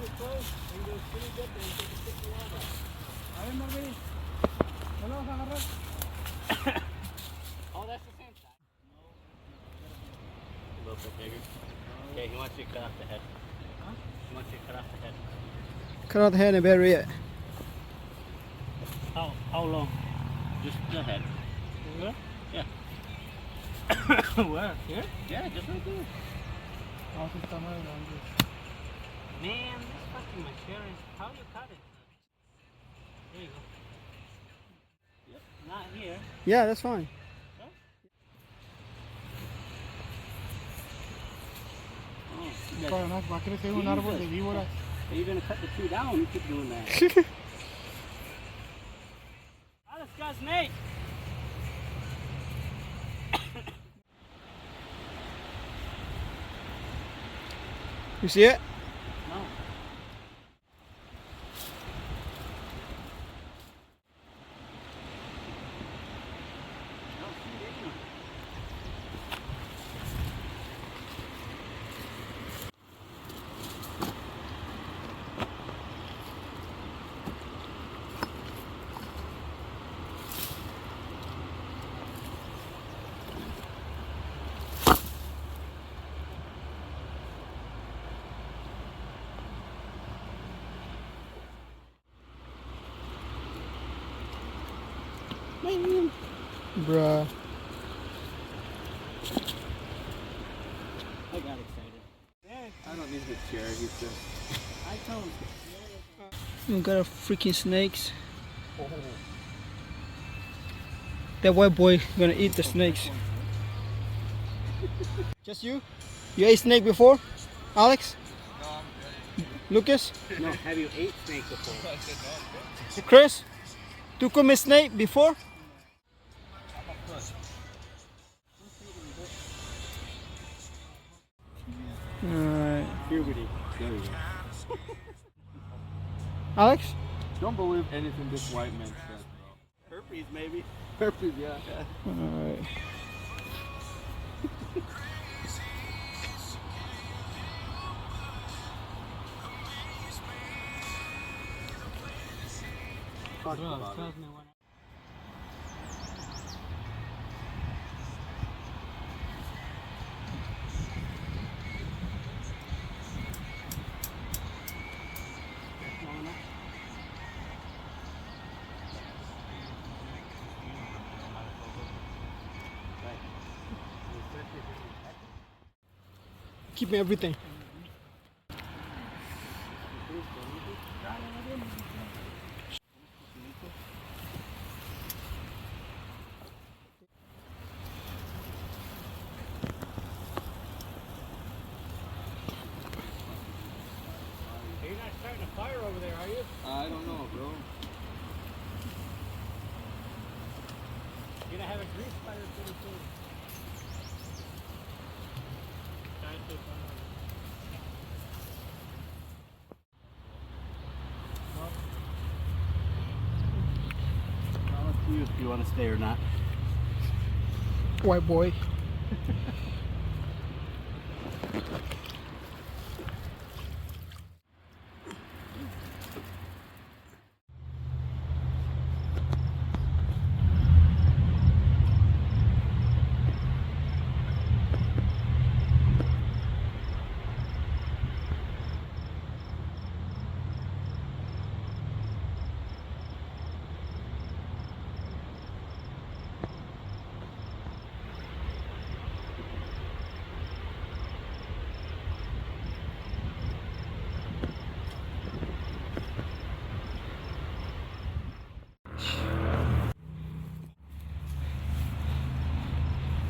it close, and go skinny dip and take a stick of water. A ver, Marvin. ¿No lo vas a agarrar? Oh, that's the same side. No. A little bit bigger. Okay, he wants you to cut off the head. Huh? He wants you to cut off the head. Cut out the head and bury it. How long? Just the head. Where? Yeah. Where? Here? Yeah, just right there. Oh, sí está mal grande. Man, this fucking machete. How do you cut it? There you go. Yep, not here. Yeah, that's fine. Oh, Para nada, va a crecer un árbol de víboras. Are you gonna cut the tree down? You keep doing that. Oh, this guy's Nate. You see it? No. Bruh. I got excited. I don't need the chair, he's just... I told We got a freaking snakes. Oh. That white boy gonna eat the snakes. Just you? You ate snake before? Alex? No, I'm good. Lucas? No, have you ate snake before? I said no, Chris? Tu comes snake before? Alright. Puberty. There we go. Alex? Don't believe anything this white man says, bro. Herpes, maybe. Herpes, yeah. Alright. Talk about it. Keep me everything. You're not starting a fire over there, are you? I don't know, bro. You're gonna have a grease fire pretty soon. Well, up to you if you want to stay or not. White boy.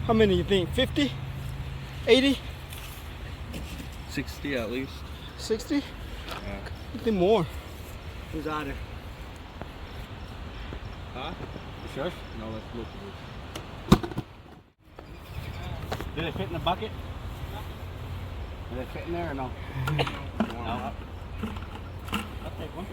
How many you think? 50? 80? 60 at least. 60? Yeah. I think more. Who's on it? Huh? You sure? No, let's look. Did it fit in the bucket? Did it fit in there or no? No. I'll take one.